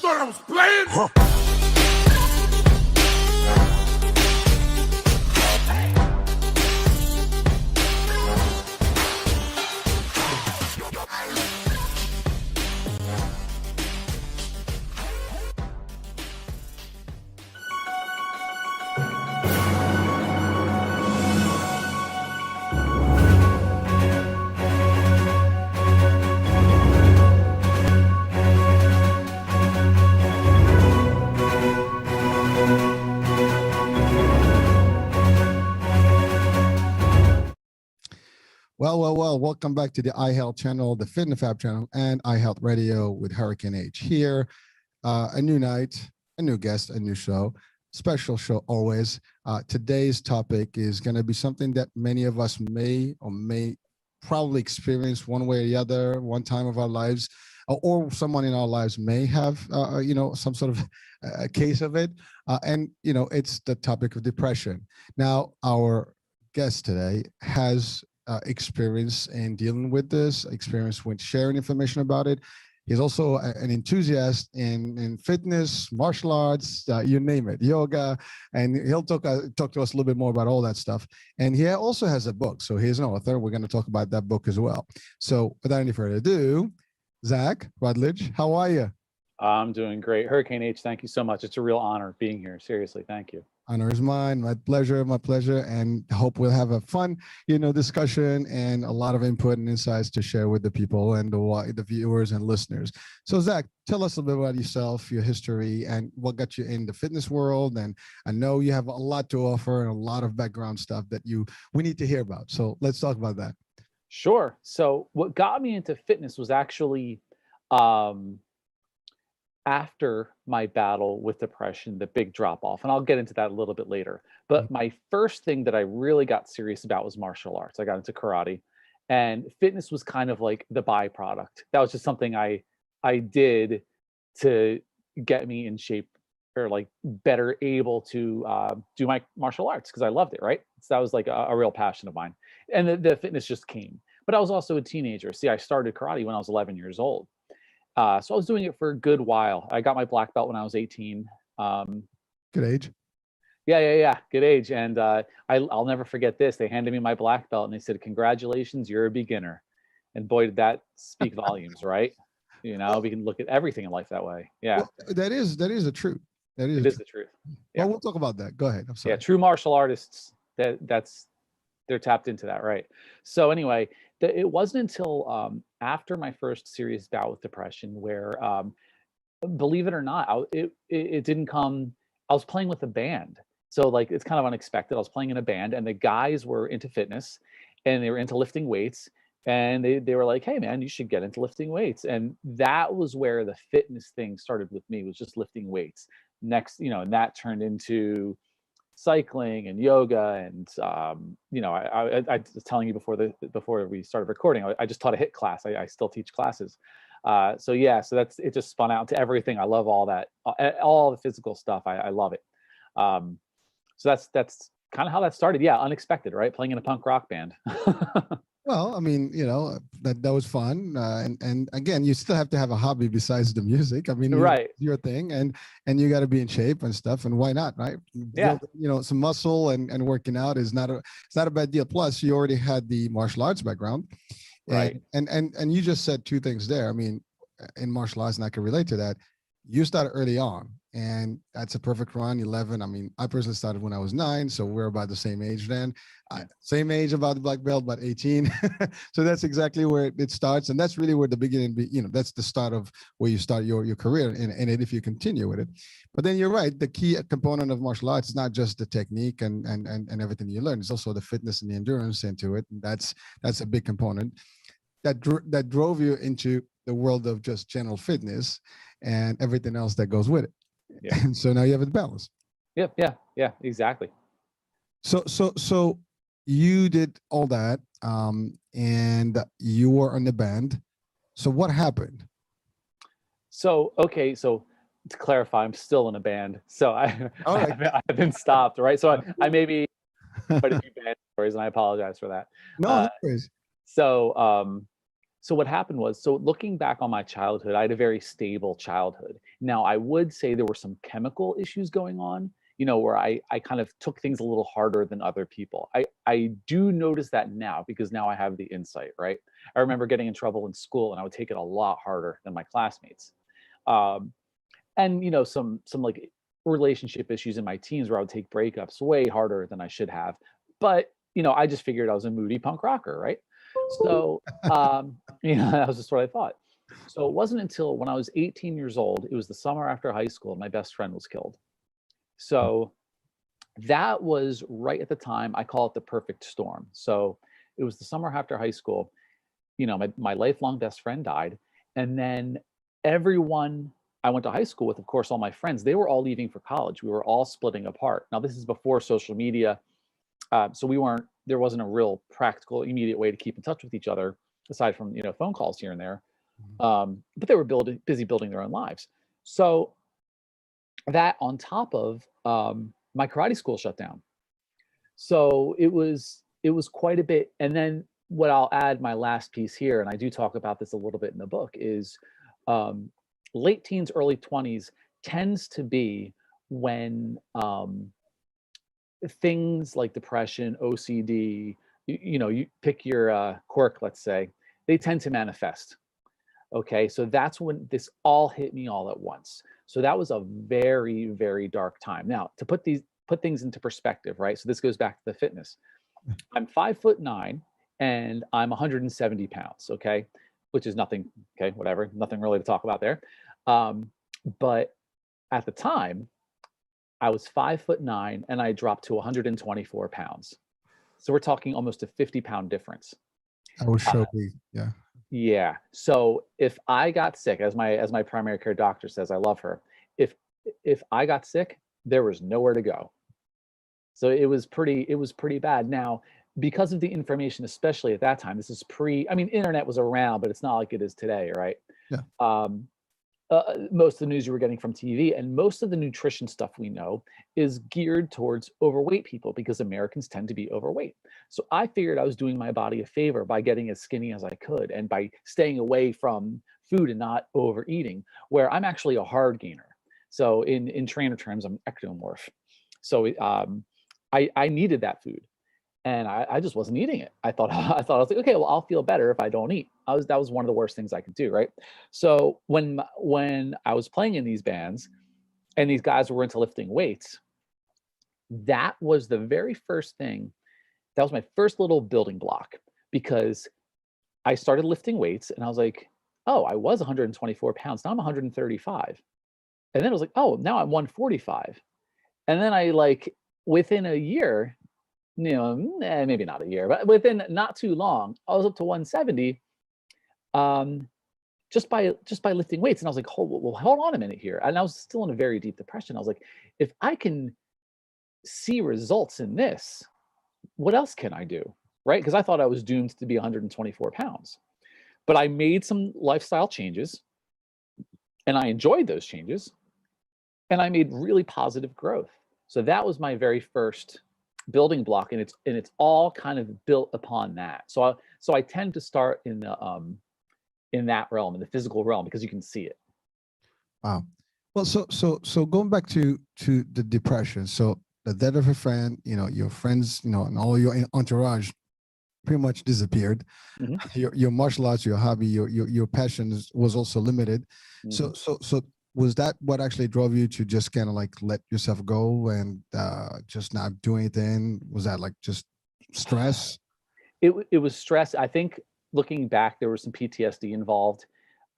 thought I was playing? Huh. Well, welcome back to the iHealth channel, the FitnessFab channel, and iHealth Radio with Hurricane H here. A new night, a new guest, a new show, special show always. Today's topic is going to be something that many of us may probably experience one way or the other, one time of our lives, or someone in our lives may have, some sort of a case of it. And it's the topic of depression. Now, our guest today has experience in dealing with this, experience with sharing information about it. He's also an enthusiast in fitness, martial arts, you name it, yoga, and he'll talk to us a little bit more about all that stuff. And he also has a book, so he's an author. We're going to talk about that book as well. So without any further ado, Zack Rutledge, how are you? I'm doing great. Hurricane H, thank you so much. It's a real honor being here. Seriously, thank you. Honor is mine. My pleasure. And hope we'll have a fun, discussion and a lot of input and insights to share with the people and the viewers and listeners. So Zack, tell us a little bit about yourself, your history, and what got you in the fitness world. And I know you have a lot to offer and a lot of background stuff that we need to hear about. So let's talk about that. Sure. So what got me into fitness was actually after my battle with depression, the big drop off, and I'll get into that a little bit later. But my first thing that I really got serious about was martial arts. I got into karate, and fitness was kind of like the byproduct. That was just something I did to get me in shape or like better able to do my martial arts because I loved it, right? So that was like a real passion of mine. And the fitness just came. But I was also a teenager. See, I started karate when I was 11 years old. So I was doing it for a good while. I got my black belt when I was 18. Good age. Yeah. Good age. And I'll never forget this. They handed me my black belt and they said, "Congratulations, you're a beginner." And boy, did that speak volumes, right? We can look at everything in life that way. Yeah. Well, that is the truth. It is the truth. Yeah. Well, we'll talk about that. Go ahead. I'm sorry. Yeah, true martial artists, they're tapped into that, right? So anyway, it wasn't until after my first serious bout with depression where, believe it or not, it didn't come. I was playing with a band, so like it's kind of unexpected. I was playing in a band, and the guys were into fitness, and they were into lifting weights, and they were like, "Hey, man, you should get into lifting weights." And that was where the fitness thing started with me, was just lifting weights. Next, and that turned into cycling and yoga, and I was telling you before we started recording, I just taught a HIIT class. I still teach classes. So it just spun out to everything. I love all that, all the physical stuff. I love it. So that's kind of how that started. Yeah, unexpected, right? Playing in a punk rock band. Well, I mean, that was fun, and again, you still have to have a hobby besides the music. I mean, right, your thing, and you got to be in shape and stuff, and why not, right? Yeah, some muscle and working out is not a bad deal. Plus, you already had the martial arts background, right? And you just said two things there. I mean, in martial arts, and I can relate to that. You started early on, and that's a perfect run. 11. I mean, I personally started when I was 9, so we're about the same age then. Same age about the black belt, about 18. So that's exactly where it starts, and that's really where the beginning. That's the start of where you start your career in it if you continue with it. But then you're right. The key component of martial arts is not just the technique and everything you learn. It's also the fitness and the endurance into it. And that's a big component that drove you into the world of just general fitness and everything else that goes with it. Yeah. And so now you have a balance. Yeah, exactly. So you did all that, and you were on the band. So what happened? So to clarify, I'm still in a band. So I've been stopped, right? So I may be quite a few band stories, and I apologize for that. No, no worries. So what happened was, so looking back on my childhood, I had a very stable childhood. Now, I would say there were some chemical issues going on, where I kind of took things a little harder than other people. I do notice that now because now I have the insight, right? I remember getting in trouble in school and I would take it a lot harder than my classmates. Um, and some like relationship issues in my teens where I would take breakups way harder than I should have. But I just figured I was a moody punk rocker, right? So that was just what I thought. So it wasn't until when I was 18 years old, it was the summer after high school, my best friend was killed. So that was right at the time, I call it the perfect storm. So it was the summer after high school, my lifelong best friend died. And then everyone I went to high school with, of course, all my friends, they were all leaving for college. We were all splitting apart. Now, this is before social media. So there wasn't a real practical, immediate way to keep in touch with each other, aside from, phone calls here and there. But they were busy building their own lives. So that on top of my karate school shut down. So it was quite a bit. And then what I'll add, my last piece here, and I do talk about this a little bit in the book, is late teens, early 20s tends to be when things like depression, OCD, you pick your quirk, let's say, they tend to manifest. Okay, so that's when this all hit me all at once. So that was a very, very dark time. Now, to put things into perspective, right? So this goes back to the fitness. I'm 5'9" and I'm 170 pounds. Okay, which is nothing. Okay, whatever, nothing really to talk about there. But at the time, I was 5'9" and I dropped to 124 pounds. So we're talking almost a 50-pound difference. I was showy. Yeah. Yeah. So if I got sick, as my primary care doctor says, I love her. If I got sick, there was nowhere to go. So it was pretty bad. Now, because of the information, especially at that time, this is I mean, internet was around, but it's not like it is today, right? Yeah. Most of the news you were getting from TV, and most of the nutrition stuff we know is geared towards overweight people because Americans tend to be overweight. So I figured I was doing my body a favor by getting as skinny as I could and by staying away from food and not overeating, where I'm actually a hard gainer. So in trainer terms, I'm ectomorph. So I needed that food. And I just wasn't eating it. I thought I was like, okay, well, I'll feel better if I don't eat. That was one of the worst things I could do, right? So when I was playing in these bands, and these guys were into lifting weights, that was the very first thing. That was my first little building block, because I started lifting weights, and I was like, oh, I was 124 pounds. Now I'm 135, and then I was like, oh, now I'm 145, and then within a year. Maybe not a year, but within not too long, I was up to 170, just by lifting weights. And I was like, hold on a minute here. And I was still in a very deep depression. I was like, if I can see results in this, what else can I do? Right? Because I thought I was doomed to be 124 pounds. But I made some lifestyle changes, and I enjoyed those changes, and I made really positive growth. So that was my very first building block, and it's all kind of built upon that. So I tend to start in that realm, in the physical realm, because you can see it. Wow. Well, so going back to the depression. So the death of a friend, your friends, and all your entourage pretty much disappeared. Mm-hmm. Your martial arts, your hobby, your passions was also limited. Mm-hmm. So was that what actually drove you to just kind of like let yourself go and just not do anything? Was that like just stress? It was stress. I think looking back, there was some PTSD involved,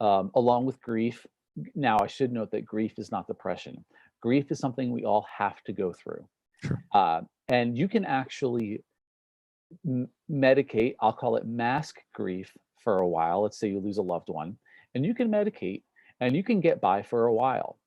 along with grief. Now, I should note that grief is not depression. Grief is something we all have to go through. Sure. And you can actually medicate, I'll call it mask grief, for a while. Let's say you lose a loved one, and you can medicate and you can get by for a while.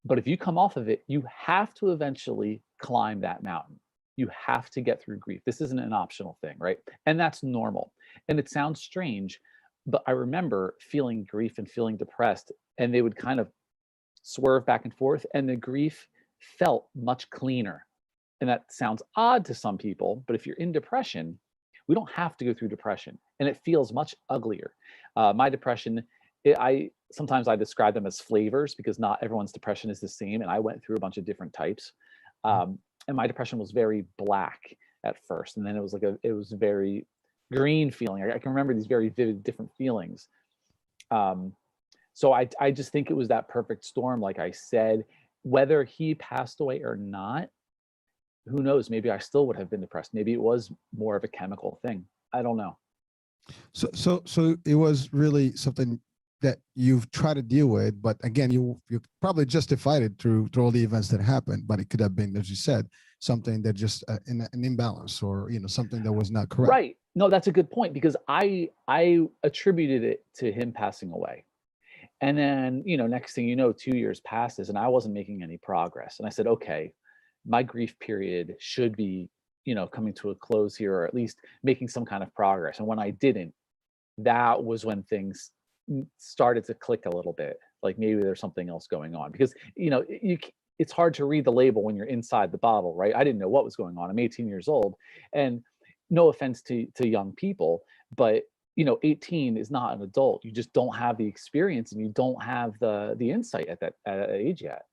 But if you come off of it, you have to eventually climb that mountain. You have to get through grief. This isn't an optional thing, right? And that's normal. And it sounds strange, but I remember feeling grief and feeling depressed, and they would kind of swerve back and forth, and the grief felt much cleaner. And that sounds odd to some people, but if you're in depression, We don't have to go through depression, and it feels much uglier. My depression, sometimes I describe them as flavors because not everyone's depression is the same, and I went through a bunch of different types. And my depression was very black at first, and then it was very green feeling. I can remember these very vivid different feelings. So I just think it was that perfect storm. Like I said, whether he passed away or not, who knows? Maybe I still would have been depressed. Maybe it was more of a chemical thing. I don't know. So it was really something that you've tried to deal with, but again, you probably justified it through all the events that happened. But it could have been, as you said, something that just an imbalance, or something that was not correct. Right. No, that's a good point, because I attributed it to him passing away. And then, next thing you know, 2 years passes and I wasn't making any progress. And I said, okay, my grief period should be, coming to a close here, or at least making some kind of progress. And when I didn't, that was when things started to click a little bit. Like maybe there's something else going on, because, it's hard to read the label when you're inside the bottle, right? I didn't know what was going on. I'm 18 years old, and no offense to young people, but 18 is not an adult. You just don't have the experience, and you don't have the insight at that age yet.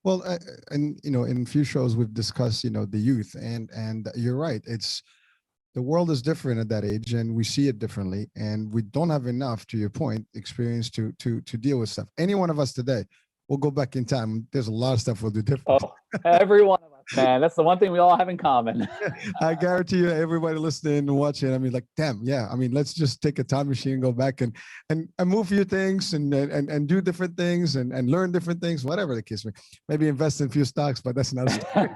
Well, and in a few shows we've discussed the youth, and you're right. It's the world is different at that age, and we see it differently, and we don't have enough, to your point, experience to deal with stuff. Any one of us today, we'll go back in time. There's a lot of stuff we'll do different. Oh, every one of us, man. That's the one thing we all have in common. I guarantee you, everybody listening and watching, I mean, like, damn, yeah. I mean, let's just take a time machine and go back and move a few things and do different things and learn different things, whatever the case may be. Maybe invest in a few stocks, but that's not a story.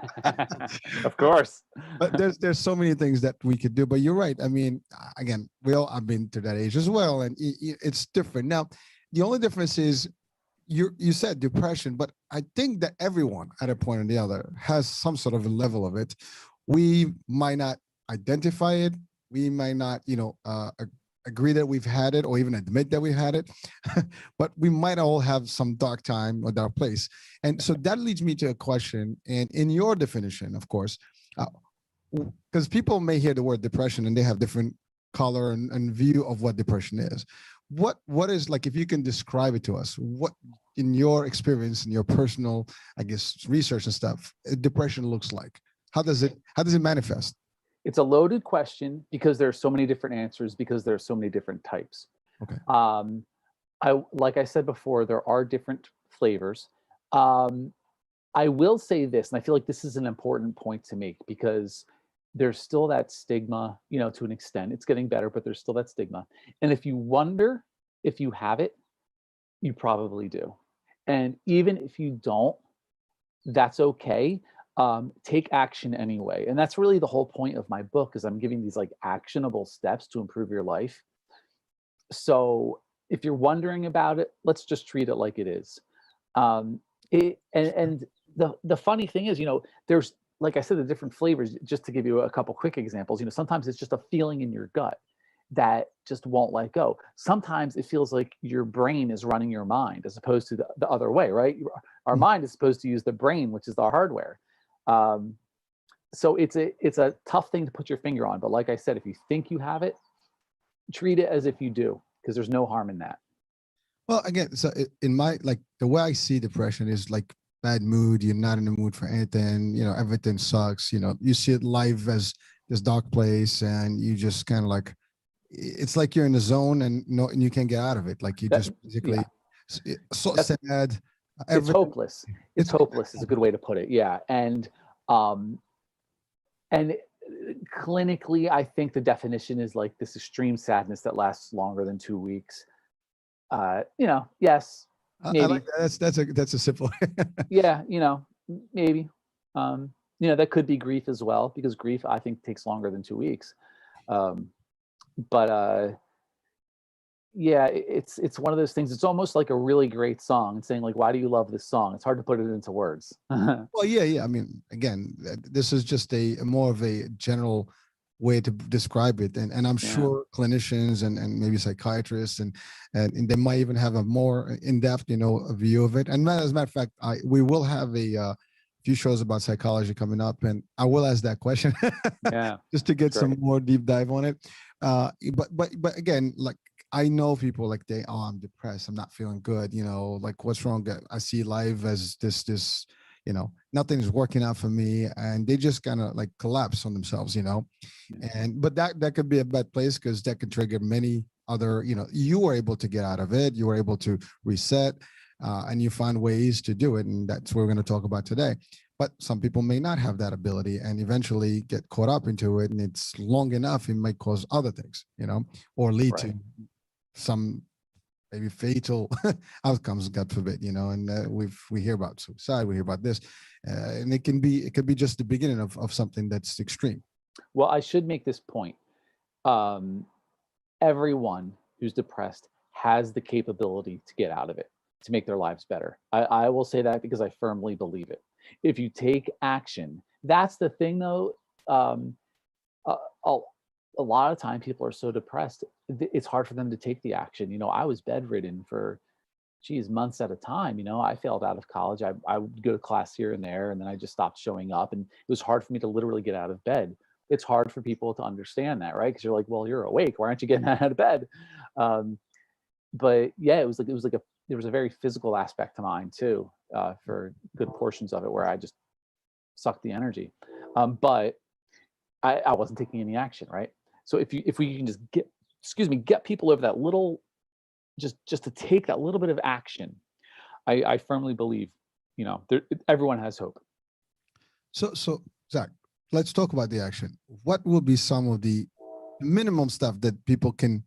Of course. But there's so many things that we could do. But you're right. I mean, again, I've been to that age as well, and it's different. Now, the only difference is, you said depression, but I think that everyone at a point or the other has some sort of a level of it. We might not identify it. We might not, agree that we've had it, or even admit that we had it, but we might all have some dark time or dark place. And so that leads me to a question. And in your definition, of course, because people may hear the word depression and they have different color and view of what depression is. What is, like, if you can describe it to us, what in your experience and your personal, I guess, research and stuff, depression looks like? How does it manifest? It's a loaded question because there's so many different answers, because there's so many different types. Okay. Like I said before, there are different flavors. I will say this, and I feel like this is an important point to make, because there's still that stigma, to an extent. It's getting better, but there's still that stigma. And if you wonder if you have it, you probably do. And even if you don't, that's okay. Take action anyway. And that's really the whole point of my book, is I'm giving these like actionable steps to improve your life. So if you're wondering about it, let's just treat it like it is. And the funny thing is, there's, like I said, the different flavors. Just to give you a couple quick examples, sometimes it's just a feeling in your gut that just won't let go. Sometimes it feels like your brain is running your mind, as opposed to the other way, right? Our mind is supposed to use the brain, which is the hardware. So it's a tough thing to put your finger on. But like I said, if you think you have it, treat it as if you do, because there's no harm in that. Well, again, so in my, like, the way I see depression is like bad mood. You're not in the mood for anything. Everything sucks. You see it live as this dark place, and you just kind of like, it's like you're in the zone, and you can't get out of it. Like you just basically so sad. It's hopeless. It's hopeless is a good way to put it. Yeah. And clinically, I think the definition is like this extreme sadness that lasts longer than 2 weeks. Yes. Maybe. I like that. That's a simple. Yeah, maybe. That could be grief as well, because grief, I think, takes longer than 2 weeks. Yeah, it's one of those things. It's almost like a really great song, and saying like, why do you love this song? It's hard to put it into words. Well, yeah. I mean, again, this is just a more of a general way to describe it, and I'm sure clinicians and maybe psychiatrists and they might even have a more in-depth a view of it. And as a matter of fact, we will have a few shows about psychology coming up, and I will ask that question Yeah, just to get great. some more deep dive on it. But again, like I know people like I'm depressed, I'm not feeling good, like what's wrong? I see life as this, nothing's working out for me, and they just kind of like collapse on themselves, Yeah. and but that could be a bad place because that could trigger many other, you were able to get out of it, you were able to reset, and you find ways to do it, and that's what we're going to talk about today. But some people may not have that ability and eventually get caught up into it, and it's long enough, it might cause other things, or lead to some maybe fatal outcomes, God forbid, and we hear about suicide, we hear about this, and it could be just the beginning of something that's extreme. Well, I should make this point. Um, Everyone who's depressed has the capability to get out of it, to make their lives better. I will say that because I firmly believe it. If you take action, that's the thing though. Um, a, a, a lot of time people are so depressed, it's hard for them to take the action. I was bedridden for, geez, months at a time. I failed out of college. I would go to class here and there, and then I just stopped showing up. And it was hard for me to literally get out of bed. It's hard for people to understand that, right? Because you're like, well, you're awake. Why aren't you getting out of bed? Um, but yeah, there was a very physical aspect to mine too, for good portions of it where I just sucked the energy. But I wasn't taking any action, right? So if we can just get people over that little, just to take that little bit of action, I firmly believe, everyone has hope. So Zach, let's talk about the action. What will be some of the minimum stuff that people can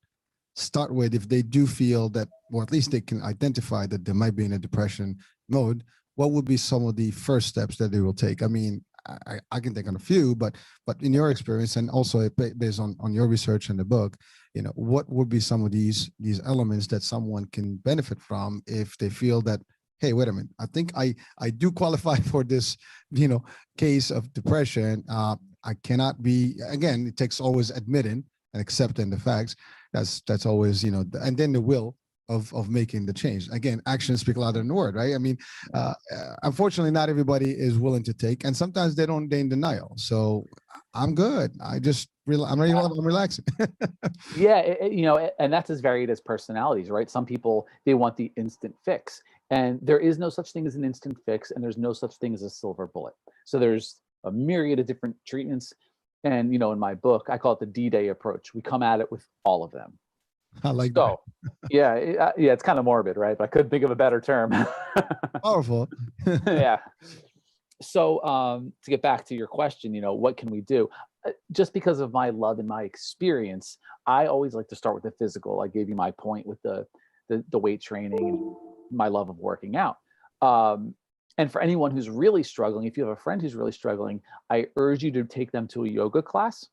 start with if they do feel that, or at least they can identify that they might be in a depression mode? What would be some of the first steps that they will take? I mean, I can think on a few, but in your experience, and also based on your research in the book, what would be some of these elements that someone can benefit from if they feel that, hey, wait a minute, I think I do qualify for this, case of depression. I cannot be, again, it takes always admitting and accepting the facts. That's always, and then the will of making the change. Again, actions speak louder than the word, right? I mean, unfortunately, not everybody is willing to take, and sometimes they in denial. So I'm good. I'm relaxing. Yeah, and that's as varied as personalities, right? Some people, they want the instant fix, and there is no such thing as an instant fix, and there's no such thing as a silver bullet. So there's a myriad of different treatments, and in my book, I call it the D-Day approach. We come at it with all of them. I like So, yeah, it's kind of morbid, right? But I couldn't think of a better term. Powerful. Yeah. So, to get back to your question, what can we do? Just because of my love and my experience, I always like to start with the physical. I gave you my point with the weight training and my love of working out. And for anyone who's really struggling, if you have a friend who's really struggling, I urge you to take them to a yoga class.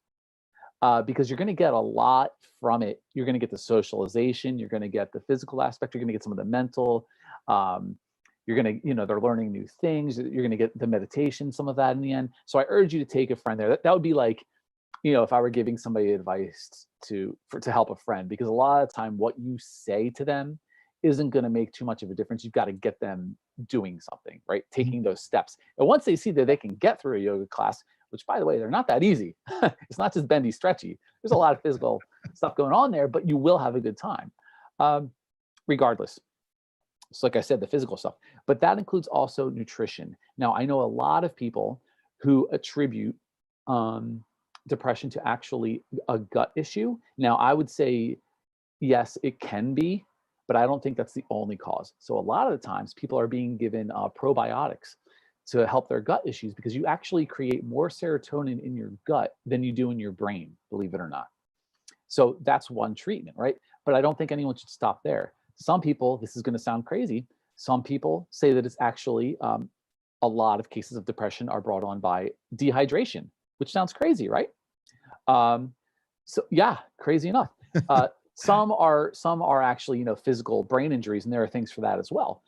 Because you're going to get a lot from it. You're going to get the socialization, you're going to get the physical aspect, you're going to get some of the mental. You're going to, they're learning new things. You're going to get the meditation, some of that in the end. So I urge you to take a friend there. That would be like, if I were giving somebody advice to help a friend, because a lot of the time what you say to them isn't going to make too much of a difference. You've got to get them doing something, right? Taking those steps. And once they see that they can get through a yoga class, which, by the way, they're not that easy. It's not just bendy, stretchy. There's a lot of physical stuff going on there, but you will have a good time, regardless. So like I said, the physical stuff, but that includes also nutrition. Now, I know a lot of people who attribute depression to actually a gut issue. Now, I would say, yes, it can be, but I don't think that's the only cause. So a lot of the times people are being given probiotics to help their gut issues, because you actually create more serotonin in your gut than you do in your brain, believe it or not. So that's one treatment, right? But I don't think anyone should stop there. Some people, this is going to sound crazy, some people say that it's actually a lot of cases of depression are brought on by dehydration, which sounds crazy, right? So yeah, crazy enough. Some are actually, physical brain injuries, and there are things for that as well.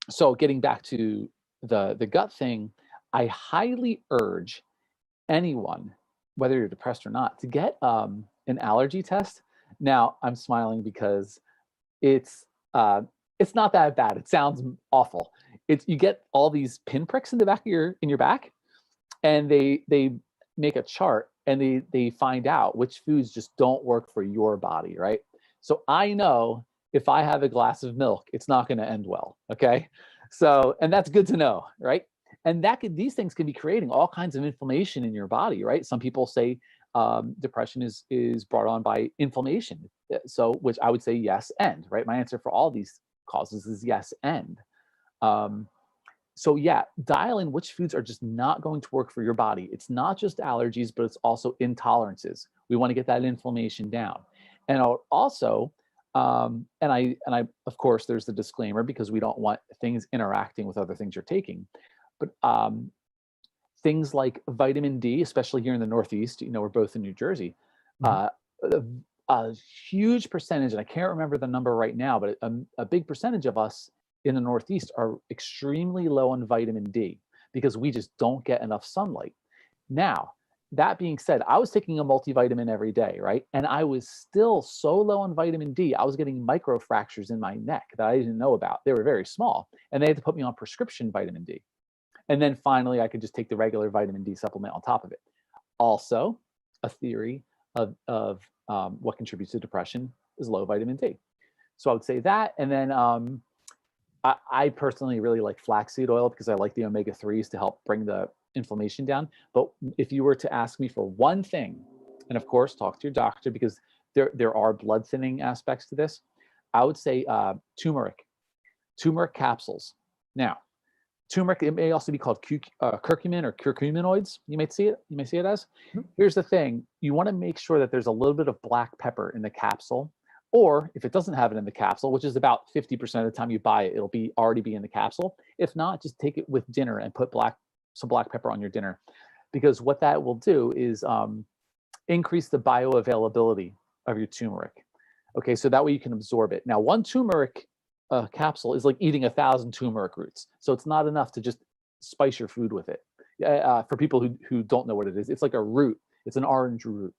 So getting back to the gut thing, I highly urge anyone, whether you're depressed or not, to get an allergy test. Now, I'm smiling because it's not that bad. It sounds awful. it's, you get all these pinpricks in the back of your back, and they make a chart, and they find out which foods just don't work for your body, right? So I know if I have a glass of milk, it's not going to end well. Okay. So, and that's good to know, right? And these things can be creating all kinds of inflammation in your body, right? Some people say depression is brought on by inflammation. So, which I would say yes and, right? My answer for all these causes is yes and. Um, so yeah, dial in which foods are just not going to work for your body. It's not just allergies, but it's also intolerances. We want to get that inflammation down. And also, and I, of course, there's the disclaimer because we don't want things interacting with other things you're taking. But things like vitamin D, especially here in the Northeast, we're both in New Jersey, Mhm. a, a huge percentage, and I can't remember the number right now, but a big percentage of us in the Northeast are extremely low on vitamin D because we just don't get enough sunlight. Now, that being said, I was taking a multivitamin every day, right? And I was still so low on vitamin D, I was getting microfractures in my neck that I didn't know about. They were very small, and they had to put me on prescription vitamin D. And then finally, I could just take the regular vitamin D supplement on top of it. Also, a theory of what contributes to depression is low vitamin D. So I would say that. And then I personally really like flaxseed oil because I like the omega-3s to help bring the inflammation down. But if you were to ask me for one thing, and of course, talk to your doctor because there are blood thinning aspects to this, I would say turmeric capsules. Now, turmeric, it may also be called curcumin or curcuminoids. You may see it as. Mhm. Here's the thing: you want to make sure that there's a little bit of black pepper in the capsule, or if it doesn't have it in the capsule, which is about 50% of the time you buy it, it'll already be in the capsule. If not, just take it with dinner and put some black pepper on your dinner, because what that will do is increase the bioavailability of your turmeric. Okay, so that way you can absorb it. Now, one turmeric capsule is like eating 1,000 turmeric roots. So it's not enough to just spice your food with it. For people who don't know what it is, it's like a root. It's an orange root.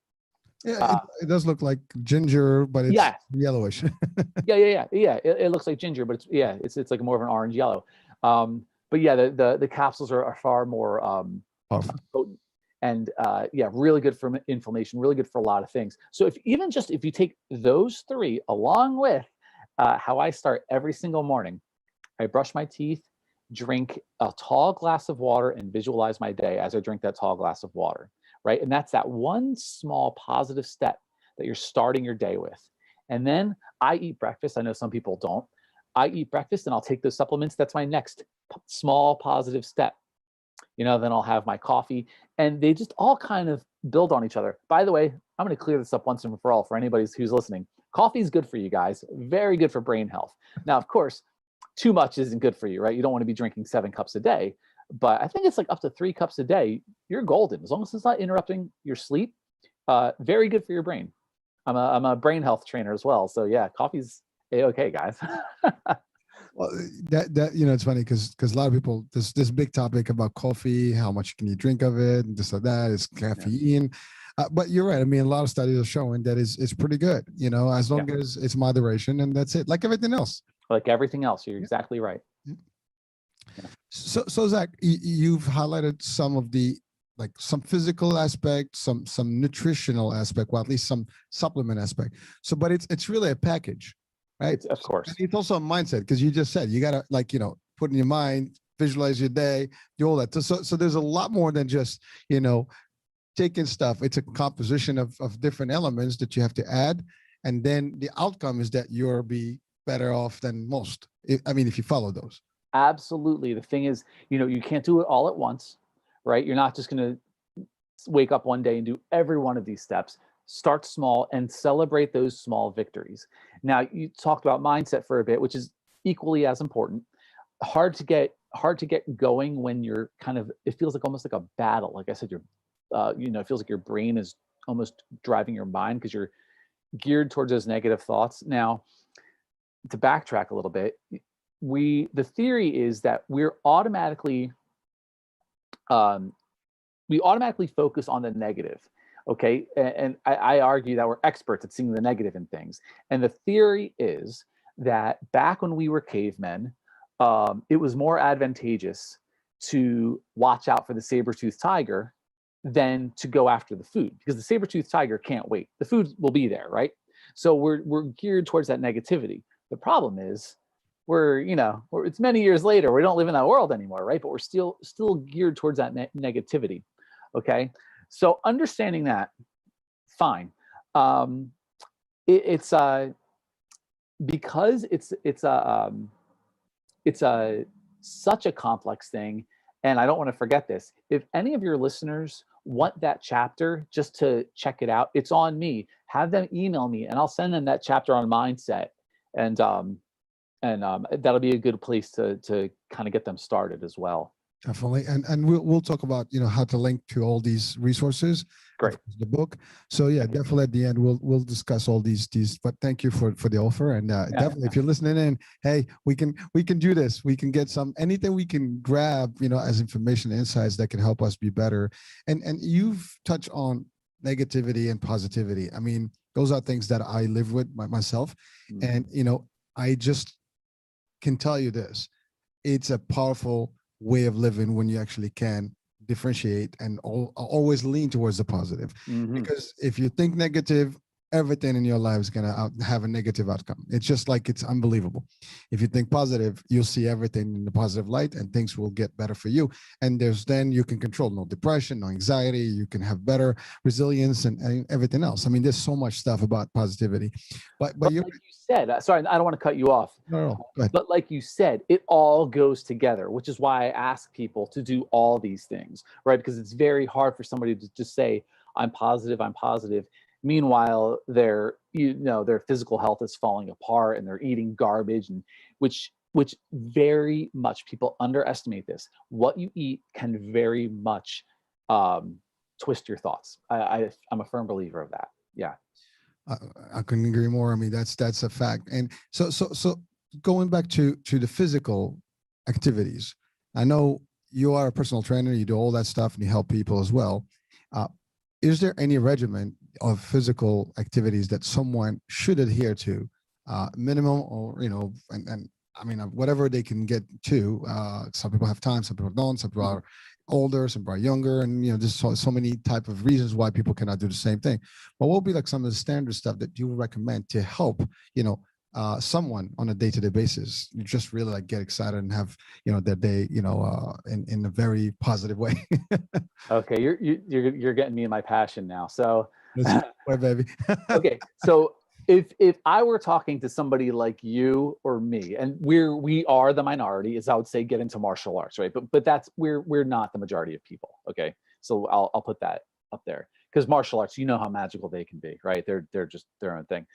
Yeah, Uh, it does look like ginger, but it's yeah, yellowish. yeah. It looks like ginger, but it's like more of an orange yellow. But yeah, the capsules are far more Powerful. potent, and yeah, really good for inflammation, really good for a lot of things. So if you take those three along with how I start every single morning, I brush my teeth, drink a tall glass of water, and visualize my day as I drink that tall glass of water, right? And that's that one small positive step that you're starting your day with. And then I eat breakfast. I know some people don't. I eat breakfast and I'll take those supplements. That's my next small positive step. Then I'll have my coffee, and they just all kind of build on each other. By the way, I'm going to clear this up once and for all for anybody who's listening. Coffee is good for you guys, very good for brain health. Now, of course, too much isn't good for you, right? You don't want to be drinking 7 cups a day, but I think it's like up to 3 cups a day. You're golden as long as it's not interrupting your sleep. Very good for your brain. I'm a brain health trainer as well, so yeah, coffee's okay, guys. Well, that it's funny because a lot of people this big topic about coffee, how much can you drink of it, and this or that is caffeine. But you're right. I mean, a lot of studies are showing that it's pretty good. As long as it's moderation, and that's it. Like everything else. Like everything else, you're exactly right. Yeah. Yeah. So Zach, you've highlighted some of the some physical aspect, some nutritional aspect, well, at least some supplement aspect. So, but it's really a package, right? Of course. And it's also a mindset because you just said you gotta put in your mind, visualize your day, do all that. So there's a lot more than just taking stuff. It's a composition of different elements that you have to add, and then the outcome is that you'll be better off than most. If you follow those. Absolutely. The thing is, you can't do it all at once, right? You're not just going to wake up one day and do every one of these steps. Start small and celebrate those small victories. Now, you talked about mindset for a bit, which is equally as important. Hard to get going when you're it feels like almost like a battle. Like I said, it feels like your brain is almost driving your mind because you're geared towards those negative thoughts. Now, to backtrack a little bit, the theory is that we automatically focus on the negative. Okay. And I argue that we're experts at seeing the negative in things. And the theory is that back when we were cavemen, it was more advantageous to watch out for the saber-toothed tiger than to go after the food, because the saber-toothed tiger can't wait. The food will be there, right? So we're geared towards that negativity. The problem is it's many years later. We don't live in that world anymore, right? But we're still geared towards that negativity. Okay, so understanding that, fine. It's because it's such a complex thing, and I don't want to forget this. If any of your listeners want that chapter just to check it out, it's on me. Have them email me, and I'll send them that chapter on mindset, and that'll be a good place to kind of get them started as well. Definitely, and we'll talk about how to link to all these resources. Great. The book. So yeah, definitely at the end we'll discuss all these. But thank you for the offer, and definitely if you're listening in, hey, we can do this. We can get anything we can grab, as information, insights that can help us be better. And you've touched on negativity and positivity. I mean, those are things that I live with myself, and I just can tell you this: it's a powerful way of living when you actually can differentiate and always lean towards the positive. Because if you think negative, everything in your life is going to have a negative outcome. It's just like, it's unbelievable. If you think positive, you'll see everything in the positive light, and things will get better for you. And then you can control no depression, no anxiety. You can have better resilience and everything else. I mean, there's so much stuff about positivity, but like you said, sorry, I don't want to cut you off. No, go ahead. But like you said, it all goes together, which is why I ask people to do all these things, right? Because it's very hard for somebody to just say, I'm positive. Meanwhile, their physical health is falling apart, and they're eating garbage, and which very much people underestimate this. What you eat can very much twist your thoughts. I'm a firm believer of that. Yeah. I couldn't agree more. I mean, that's a fact. And so going back to the physical activities, I know you are a personal trainer, you do all that stuff, and you help people as well. Is there any regimen of physical activities that someone should adhere to, minimum, or and I mean, whatever they can get to? Some people have time, some people don't. Some people are older, some people are younger, and there's so many type of reasons why people cannot do the same thing. But what would be like some of the standard stuff that you would recommend to help someone on a day-to-day basis? You just really like get excited and have their day in a very positive way. Okay, you're getting me in my passion now. So way, baby. Okay, so if I were talking to somebody like you or me, and we are the minority, as I would say, get into martial arts, right? But that's we're not the majority of people. Okay, so I'll put that up there, because martial arts, how magical they can be, right? They're just their own thing.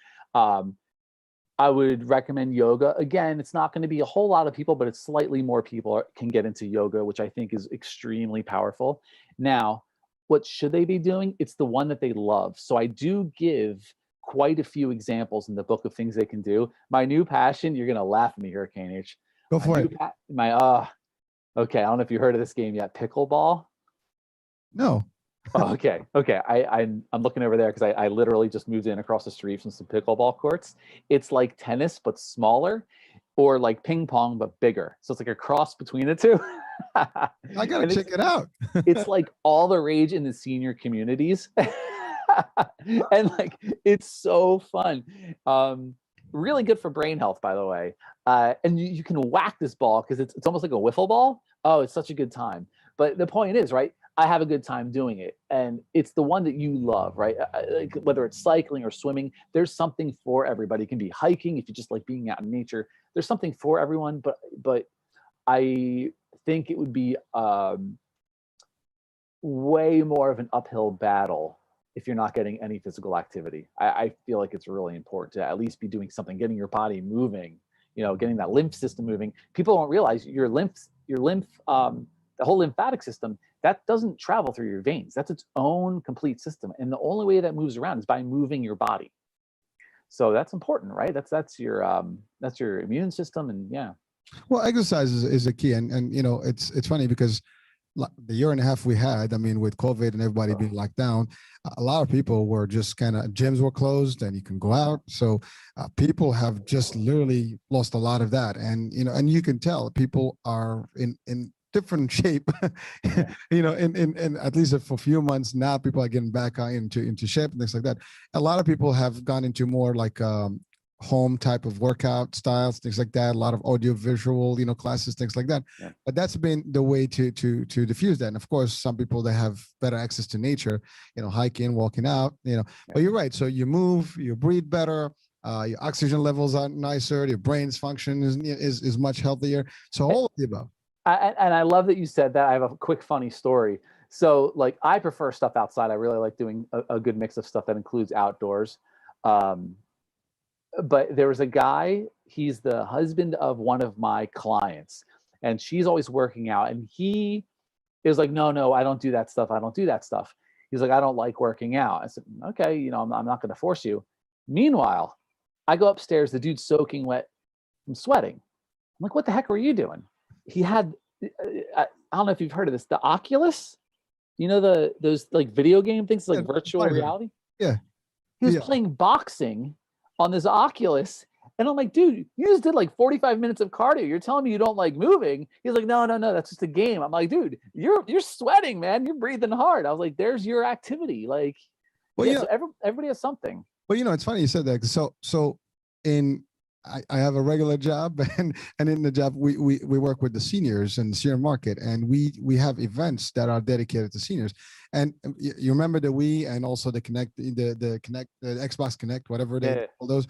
I would recommend yoga. Again, it's not going to be a whole lot of people, but it's slightly more people can get into yoga, which I think is extremely powerful. Now, what should they be doing? It's the one that they love. So I do give quite a few examples in the book of things they can do. My new passion, you're going to laugh at me, Hurricane H. Go for it. Okay, I don't know if you heard of this game yet, pickleball. No. Okay. I'm looking over there because I literally just moved in across the street from some pickleball courts. It's like tennis but smaller, or like ping pong but bigger. So it's like a cross between the two. I gotta check it out. It's like all the rage in the senior communities. And like, it's so fun. Really good for brain health, by the way. And you can whack this ball because it's almost like a wiffle ball. Oh, it's such a good time. But the point is, right, I have a good time doing it, and it's the one that you love, right? Like, whether it's cycling or swimming, there's something for everybody. It can be hiking if you just like being out in nature. There's something for everyone, but I think it would be way more of an uphill battle if you're not getting any physical activity. I feel like it's really important to at least be doing something, getting your body moving, getting that lymph system moving. People don't realize your lymph, the whole lymphatic system, that doesn't travel through your veins. That's its own complete system. And the only way that moves around is by moving your body. So that's important, right? That's your immune system. And yeah. Well, exercise is a key. And it's funny because the year and a half we had, I mean, with COVID and everybody being locked down, a lot of people were just kind of, gyms were closed and you can go out. So people have just literally lost a lot of that. And, and you can tell people are in different shape, in at least for a few months now, people are getting back into shape and things like that. A lot of people have gone into more like home type of workout styles, things like that. A lot of audio visual, classes, things like that. Yeah. But that's been the way to diffuse that. And of course, some people that have better access to nature, hiking, walking out, but you're right. So you move, you breathe better, your oxygen levels are nicer, your brain's function is much healthier. So all of the above. And I love that you said that. I have a quick funny story. So like, I prefer stuff outside. I really like doing a good mix of stuff that includes outdoors. But there was a guy, he's the husband of one of my clients, and she's always working out. And he is like, no, I don't do that stuff. I don't do that stuff. He's like, I don't like working out. I said, okay, I'm not going to force you. Meanwhile, I go upstairs, the dude's soaking wet from sweating. I'm like, what the heck were you doing? He had, I don't know if you've heard of this, the Oculus, those like video game things, like virtual reality. Yeah. He was playing boxing on this Oculus. And I'm like, dude, you just did like 45 minutes of cardio. You're telling me you don't like moving. He's like, no, that's just a game. I'm like, dude, you're sweating, man. You're breathing hard. I was like, there's your activity. Like, well, so everybody has something. Well, it's funny you said that. So I have a regular job, and in the job we work with the seniors in the senior market, and we have events that are dedicated to seniors. And you remember the Wii and also the Connect, the Xbox Connect, whatever they call those,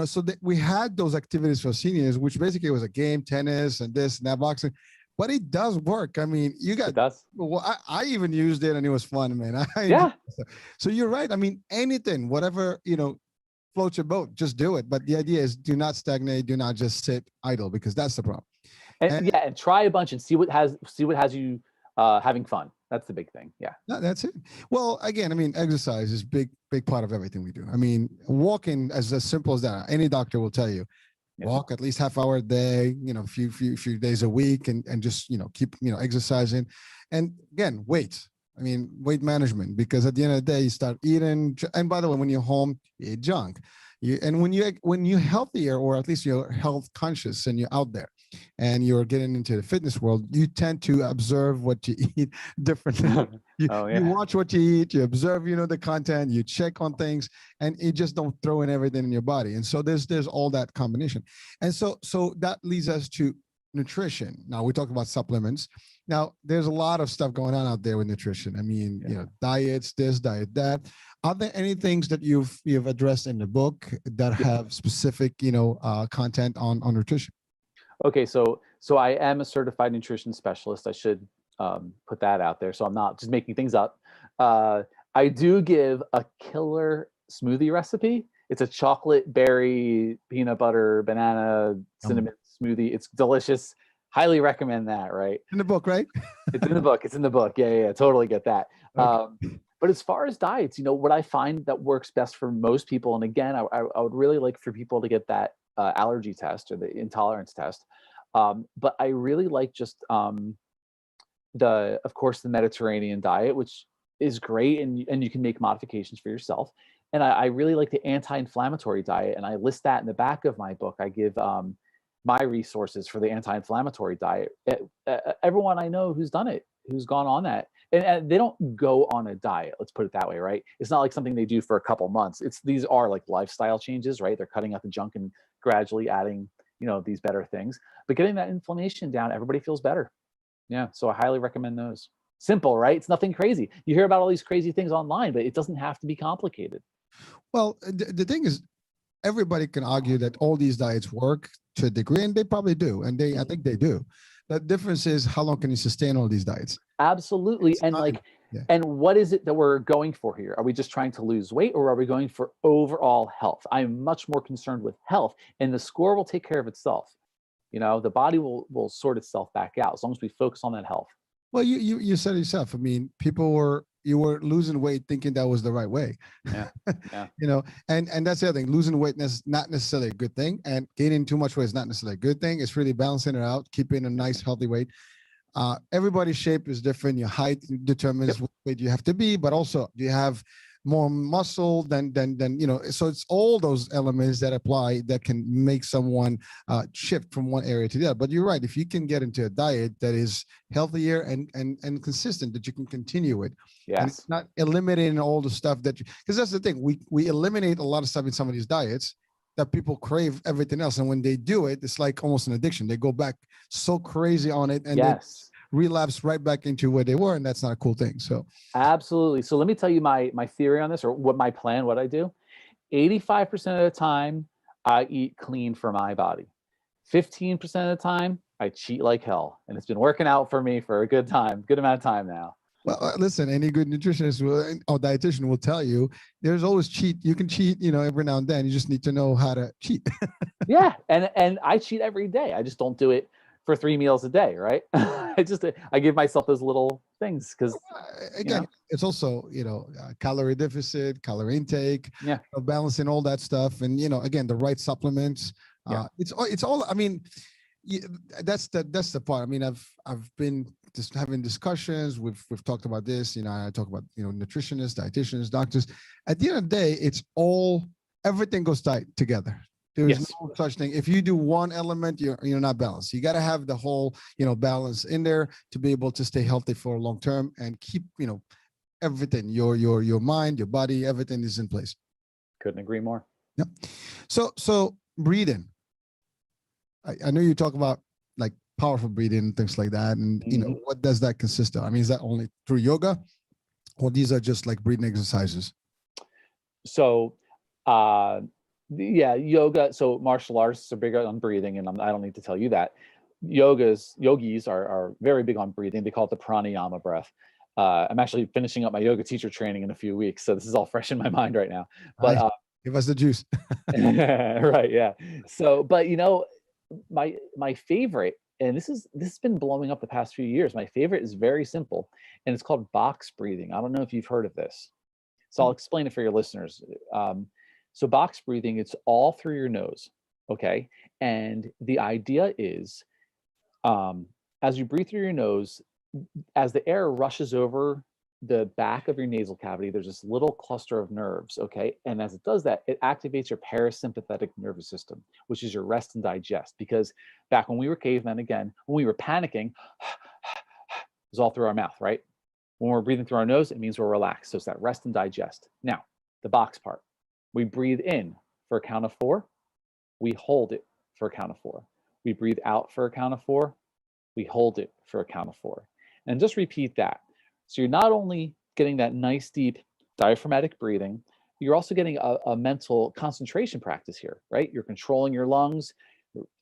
so we had those activities for seniors, which basically was a game, tennis and this and that, boxing. But it does work. I mean, it does. Well, I even used it and it was fun, man. So you're right. I mean, anything, whatever, float your boat, just do it. But the idea is, do not stagnate, do not just sit idle, because that's the problem. And try a bunch and see what has you having fun. That's the big thing. Yeah. No, that's it. Well, again, I mean, exercise is big part of everything we do. I mean, walking, as simple as that. Any doctor will tell you, walk at least half hour a day, a few days a week, and just, keep, exercising. And again, weight management, because at the end of the day, you start eating. And by the way, when you're home, you eat junk. And when you're healthier, or at least you're health conscious and you're out there and you're getting into the fitness world, you tend to observe what you eat differently. You watch what you eat, you observe, the content, you check on things, and you just don't throw in everything in your body. And so there's all that combination. And so that leads us to nutrition. Now we talk about supplements. Now there's a lot of stuff going on out there with nutrition. I mean, diets, this, diet, that. Are there any things that you've addressed in the book that have specific, content on nutrition? Okay, so I am a certified nutrition specialist. I should put that out there, so I'm not just making things up. I do give a killer smoothie recipe. It's a chocolate, berry, peanut butter, banana, cinnamon smoothie. It's delicious. Highly recommend that, right? In the book, right? It's in the book. It's in the book. Yeah, totally get that. Okay. But as far as diets, what I find that works best for most people, and again, I would really like for people to get that allergy test or the intolerance test. But I really like just of course, the Mediterranean diet, which is great, and you can make modifications for yourself. And I really like the anti-inflammatory diet, and I list that in the back of my book. I give my resources for the anti-inflammatory diet. Everyone I know who's done it, who's gone on that, and they don't go on a diet. Let's put it that way, right? It's not like something they do for a couple months. These are like lifestyle changes, right? They're cutting out the junk and gradually adding, these better things. But getting that inflammation down, everybody feels better. Yeah, so I highly recommend those. Simple, right? It's nothing crazy. You hear about all these crazy things online, but it doesn't have to be complicated. Well, the thing is, everybody can argue that all these diets work to a degree, and they probably do. And I think they do. The difference is, how long can you sustain all these diets? Absolutely. And and what is it that we're going for here? Are we just trying to lose weight, or are we going for overall health? I'm much more concerned with health, and the score will take care of itself. The body will sort itself back out as long as we focus on that health. Well, you said it yourself. I mean, you were losing weight thinking that was the right way. Yeah. And that's the other thing. Losing weight is not necessarily a good thing, and gaining too much weight is not necessarily a good thing. It's really balancing it out, keeping a nice, healthy weight. everybody's shape is different. Your height determines what weight you have to be, but also do you have more muscle than so it's all those elements that apply that can make someone shift from one area to the other. But you're right, if you can get into a diet that is healthier and consistent, that you can continue it, and it's not eliminating all the stuff that because that's the thing, we eliminate a lot of stuff in some of these diets that people crave everything else, and when they do it, it's like almost an addiction. They go back so crazy on it, and they relapse right back into where they were, and that's not a cool thing. So absolutely. So let me tell you my theory on this, or what my plan, what I do. 85% of the time I eat clean for my body. 15% of the time I cheat like hell, and it's been working out for me for a good amount of time now. Well, listen, any good nutritionist or dietitian will tell you there's always cheat. You can cheat, every now and then. You just need to know how to cheat. Yeah, and I cheat every day. I just don't do it for 3 meals a day, right? I give myself those little things because again, it's also calorie deficit, calorie intake, balancing all that stuff, and again, the right supplements. It's all. I mean, that's the part. I mean, I've been just having discussions. We've talked about this. I talk about nutritionists, dietitians, doctors. At the end of the day, it's all, everything goes tight together. There's no such thing. If you do one element, you're not balanced. You got to have the whole balance in there to be able to stay healthy for long term and keep everything, your mind, your body, everything is in place. Couldn't agree more. Yep. So breathing. I know you talk about like powerful breathing and things like that, and what does that consist of? I mean, is that only through yoga, or these are just like breathing exercises? So yoga. So martial artists are big on breathing, and I don't need to tell you that. Yogis are very big on breathing. They call it the pranayama breath. I'm actually finishing up my yoga teacher training in a few weeks, so this is all fresh in my mind right now. But give us the juice. Right, yeah. So, but my favorite, and this has been blowing up the past few years. My favorite is very simple, and it's called box breathing. I don't know if you've heard of this, so I'll explain it for your listeners. So box breathing, it's all through your nose, okay? And the idea is, as you breathe through your nose, as the air rushes over the back of your nasal cavity, there's this little cluster of nerves, okay? And as it does that, it activates your parasympathetic nervous system, which is your rest and digest. Because back when we were cavemen, again, when we were panicking, it was all through our mouth, right? When we're breathing through our nose, it means we're relaxed. So it's that rest and digest. Now, the box part. We breathe in for a count of 4. We hold it for a count of 4. We breathe out for a count of 4. We hold it for a count of 4. And just repeat that. So you're not only getting that nice, deep diaphragmatic breathing, you're also getting a mental concentration practice here, right? You're controlling your lungs,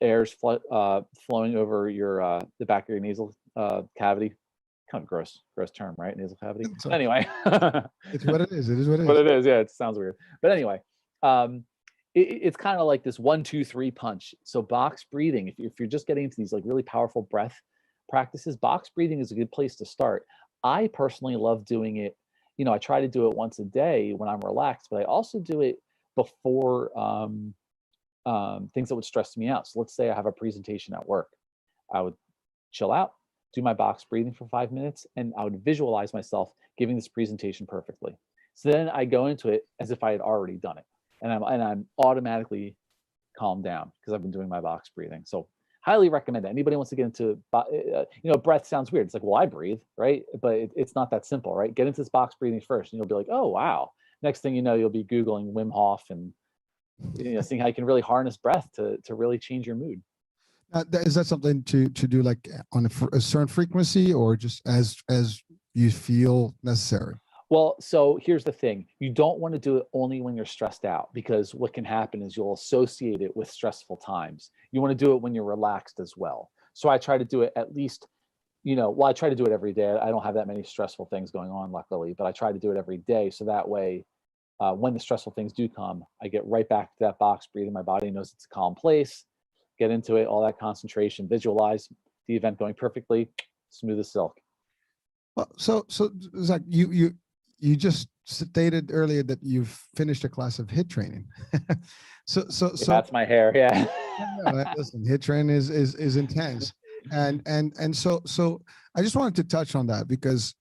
air's flowing over the back of your nasal cavity. Kind of gross term, right? Nasal cavity. Anyway, it's what it is. It is what it is. But it is, yeah. It sounds weird, but anyway, it's kind of like this 1, 2, 3 punch. So box breathing, if you're just getting into these like really powerful breath practices, box breathing is a good place to start. I personally love doing it. I try to do it once a day when I'm relaxed, but I also do it before things that would stress me out. So let's say I have a presentation at work. I would chill out, do my box breathing for 5 minutes, and I would visualize myself giving this presentation perfectly. So then I go into it as if I had already done it, and I'm automatically calmed down because I've been doing my box breathing. So highly recommend it. Anybody wants to get into, breath sounds weird. It's like, well, I breathe, right? But it's not that simple, right? Get into this box breathing first, and you'll be like, oh wow. Next thing you know, you'll be Googling Wim Hof and seeing how you can really harness breath to really change your mood. Is that something to do like on a certain frequency, or just as you feel necessary? Well, so here's the thing. You don't want to do it only when you're stressed out, because what can happen is you'll associate it with stressful times. You want to do it when you're relaxed as well. So I try to do it at least, I try to do it every day. I don't have that many stressful things going on, luckily, but I try to do it every day. So that way, when the stressful things do come, I get right back to that box breathing. My body knows it's a calm place. Get into it, all that concentration, visualize the event going perfectly, smooth as silk. Well, so Zach, you just stated earlier that you've finished a class of HIIT training. so that's my hair, yeah. Listen, HIIT training is intense. And so I just wanted to touch on that because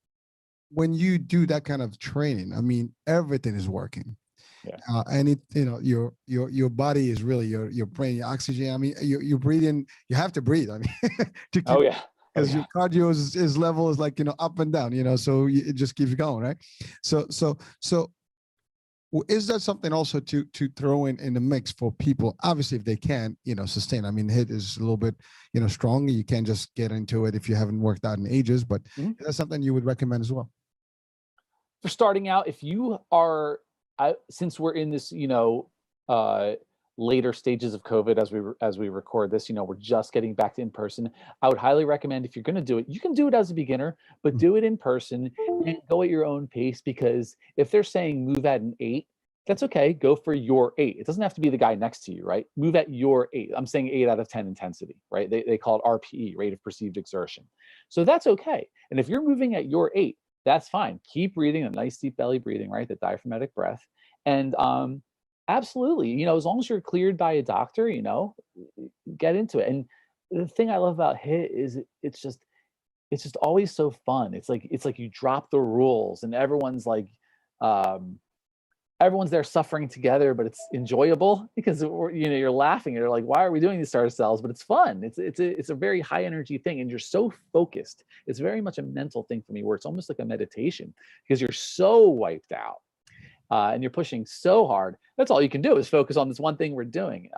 when you do that kind of training, I mean, everything is working. Yeah. And it, your body is really your brain, your oxygen. I mean, you're breathing. You have to breathe. I mean, to keep, Oh yeah. Oh because yeah. your cardio is level is like up and down. So it just keeps going, right? So is that something also to throw in the mix for people? Obviously, if they can, sustain. I mean, hit is a little bit, strong. You can't just get into it if you haven't worked out in ages. But Mhm. is that something you would recommend as well? For starting out, if you are, since we're in this, uh, later stages of COVID as we record this, we're just getting back to in person. I would highly recommend if you're going to do it, you can do it as a beginner, but Mm. do it in person and go at your own pace. Because if they're saying move at an 8, that's okay. Go for your 8. It doesn't have to be the guy next to you, right? Move at your 8. I'm saying 8 out of 10 intensity, right? They call it RPE, rate of perceived exertion. So that's okay. And if you're moving at your 8, that's fine. Keep breathing, a nice deep belly breathing, right? The diaphragmatic breath. And absolutely, as long as you're cleared by a doctor, get into it. And the thing I love about HIIT is it's just always so fun. It's like you drop the rules and um everyone's there suffering together, but it's enjoyable because you're laughing. You're like, why are we doing this to ourselves? But it's fun. It's a very high energy thing, and you're so focused. It's very much a mental thing for me, where it's almost like a meditation because you're so wiped out, and you're pushing so hard. That's all you can do is focus on this one thing we're doing.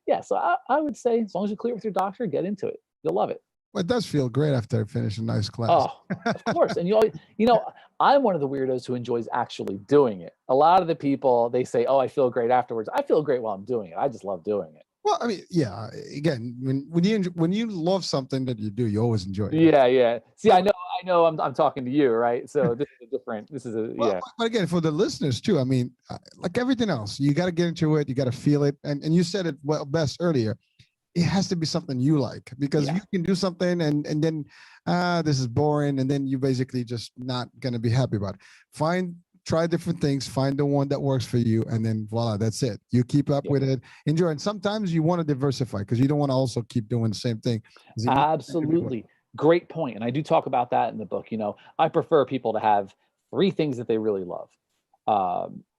Yeah, so I would say as long as you clear with your doctor, get into it. You'll love it. Well, it does feel great after I finish a nice class. Oh, of course. And I'm one of the weirdos who enjoys actually doing it. A lot of the people, they say, "Oh, I feel great afterwards." I feel great while I'm doing it. I just love doing it. Well, I mean, yeah. Again, when you love something that you do, you always enjoy it. Yeah, yeah. See, But, I know. I'm talking to you, right? So this is a different. This is a well, yeah, but again, for the listeners too, I mean, like everything else, you got to get into it. You got to feel it, and you said it well best earlier. It has to be something you like, because yeah. you can do something and then this is boring, and then you basically just not going to be happy about it. Try different things, find the one that works for you, and then voila, that's it. You keep up Yeah. with it, enjoy. And sometimes you want to diversify because you don't want to also keep doing the same thing. 'Cause it Absolutely. Great point. And I do talk about that in the book. I prefer people to have 3 things that they really love.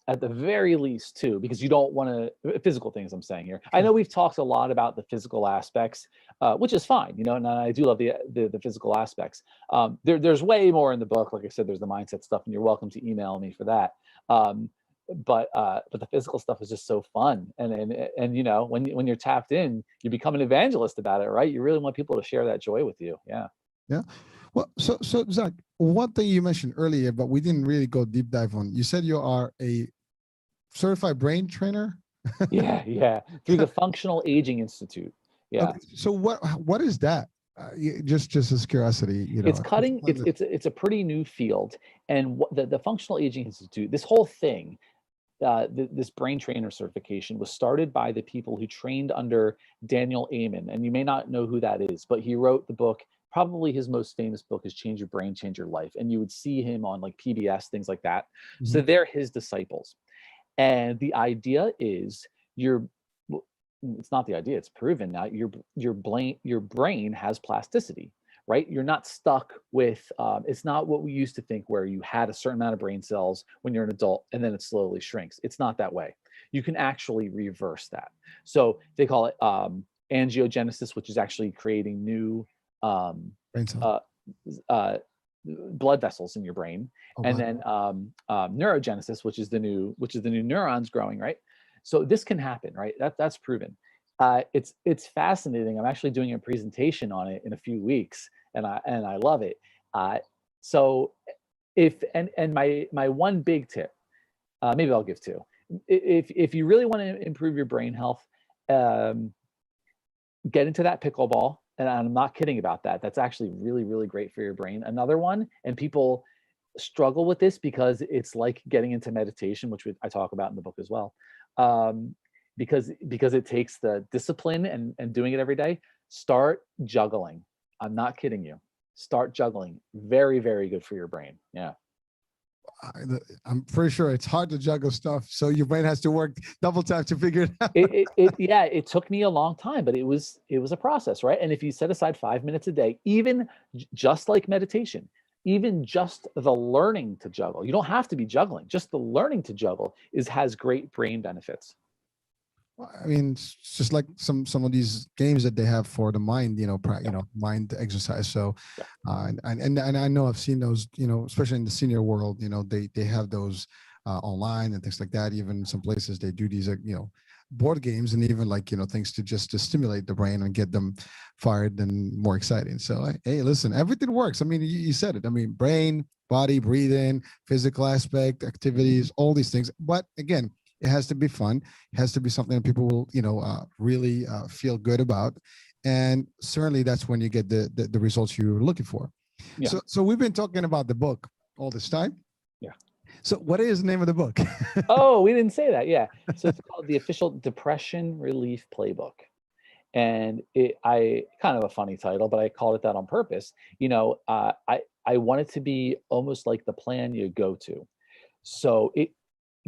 At the very least, 2, because you don't want to physical things I'm saying here. I know we've talked a lot about the physical aspects, which is fine, and I do love the physical aspects. There's way more in the book. Like I said, there's the mindset stuff, and you're welcome to email me for that. But the physical stuff is just so fun, and when you're tapped in, you become an evangelist about it, right? You really want people to share that joy with you. Yeah. Yeah. Well, so Zach, one thing you mentioned earlier, but we didn't really go deep dive on. You said you are a certified brain trainer. Yeah, yeah. Through the Functional Aging Institute. Yeah. Okay, so what is that? Just as curiosity, It's cutting. explain It's this. it's a, it's a pretty new field, and the Functional Aging Institute. This whole thing, this brain trainer certification was started by the people who trained under Daniel Amen, and you may not know who that is, but he wrote the book. Probably his most famous book is Change Your Brain, Change Your Life, and you would see him on like PBS, things like that. So Mhm. they're his disciples, and the idea is your it's not the idea, it's proven now. Your brain has plasticity, right? You're not stuck with it's not what we used to think, where you had a certain amount of brain cells when you're an adult and then it slowly shrinks. It's not that way. You can actually reverse that. So they call it angiogenesis, which is actually creating new um, Brain cells. uh, uh, blood vessels in your brain. Oh And wow. then neurogenesis, which is the new neurons growing, right? So this can happen, right? That's proven. It's fascinating. I'm actually doing a presentation on it in a few weeks, and I love it. So if and my one big tip, maybe I'll give 2. If you really want to improve your brain health, um, get into that pickleball. And I'm not kidding about that. That's actually really, really great for your brain. Another one, and people struggle with this because it's like getting into meditation, which I talk about in the book as well. Um, because it takes the discipline and doing it every day. Start juggling. I'm not kidding you. Start juggling. Very, very good for your brain. Yeah. I'm pretty sure it's hard to juggle stuff. So your brain has to work double time to figure it out. Yeah, it took me a long time, but it was a process, right? And if you set aside 5 minutes a day, even just like meditation, even just the learning to juggle, you don't have to be juggling, just the learning to juggle has great brain benefits. Well, I mean, it's just like some of these games that they have for the mind, Yeah, mind exercise. So, yeah, and I know I've seen those, especially in the senior world, they have those online and things like that. Even some places they do these, board games and even like things to stimulate the brain and get them fired and more exciting. So, hey, listen, everything works. I mean, you said it. I mean, brain, body, breathing, physical aspect, activities, all these things. But again, it has to be fun. It has to be something that people will, really feel good about, and certainly that's when you get the results you're looking for. yeah, So we've been talking about the book all this time. yeah. So what is the name of the book? Oh, we didn't say that. Yeah. So it's called the official Depression Relief Playbook. And I kind of a funny title, but I called it that on purpose. I want it to be almost like the plan you go to. So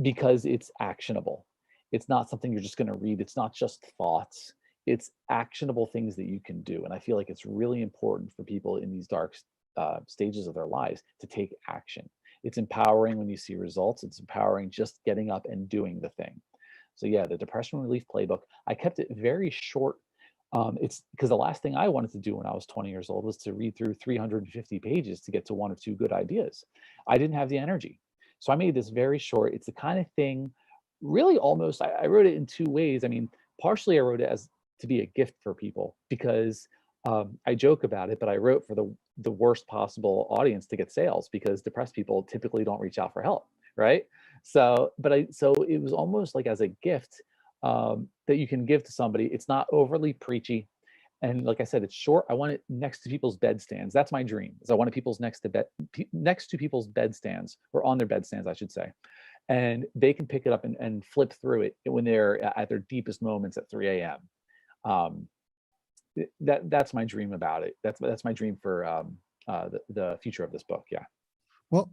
because it's actionable. It's not something you're just going to read. It's not just thoughts. It's actionable things that you can do. And I feel like it's really important for people in these dark stages of their lives to take action. It's empowering when you see results. It's empowering just getting up and doing the thing. So yeah, the Depression Relief Playbook. I kept it very short. It's because the last thing I wanted to do when I was 20 years old was to read through 350 pages to get to one or two good ideas. I didn't have the energy. So I made this very short. It's the kind of thing, really almost, I wrote it in two ways. I mean, partially I wrote it as to be a gift for people because I joke about it, but I wrote for the worst possible audience to get sales because depressed people typically don't reach out for help, right? So it was almost like as a gift that you can give to somebody. It's not overly preachy. And like I said, it's short. I want it next to people's bedstands. That's my dream. Is I want it people's next to people's bedstands or on their bedstands, I should say, and they can pick it up and flip through it when they're at their deepest moments at 3 a.m. Um, that's my dream about it. That's my dream for the future of this book. Yeah. Well,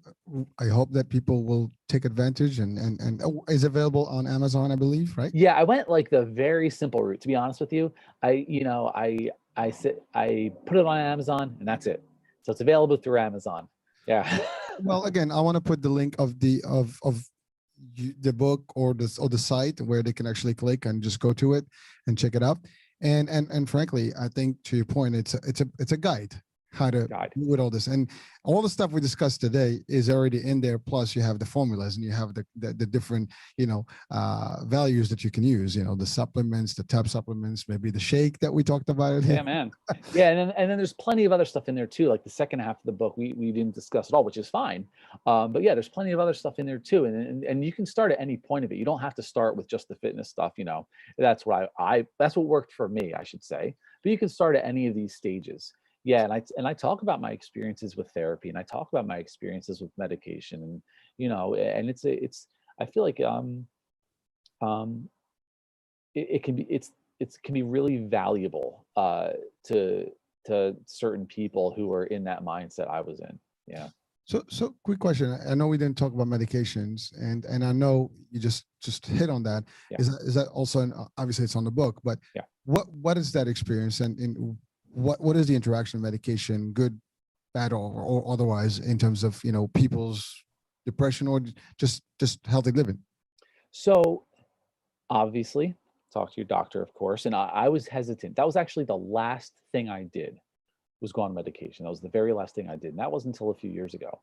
I hope that people will take advantage and is available on Amazon, I believe, right? Yeah, I went like the very simple route. To be honest with you, I put it on Amazon and that's it. So it's available through Amazon. Yeah. Well, again, I want to put the link of the book or the site where they can actually click and just go to it and check it out. And frankly, I think to your point, it's a guide how to God. do with all this, and all the stuff we discussed today is already in there. Plus, you have the formulas and you have the different values that you can use. The supplements, the tab supplements, maybe the shake that we talked about. Yeah, man. Yeah, and then there's plenty of other stuff in there too. Like the second half of the book, we didn't discuss at all, which is fine. But yeah, there's plenty of other stuff in there too, and you can start at any point of it. You don't have to start with just the fitness stuff. That's what that's what worked for me, I should say. But you can start at any of these stages. Yeah, and I talk about my experiences with therapy, and I talk about my experiences with medication, and it's I feel like um it can be it can be really valuable to certain people who are in that mindset I was in. Yeah. So quick question. I know we didn't talk about medications, and I know you just hit on that. Yeah. Is that also obviously it's on the book, but Yeah. what is that experience and what is the interaction of medication, good, bad, or otherwise, in terms of people's depression or just healthy living? So obviously, talk to your doctor, of course. And I was hesitant. That was actually the last thing I did was go on medication. That was the very last thing I did. And that wasn't until a few years ago.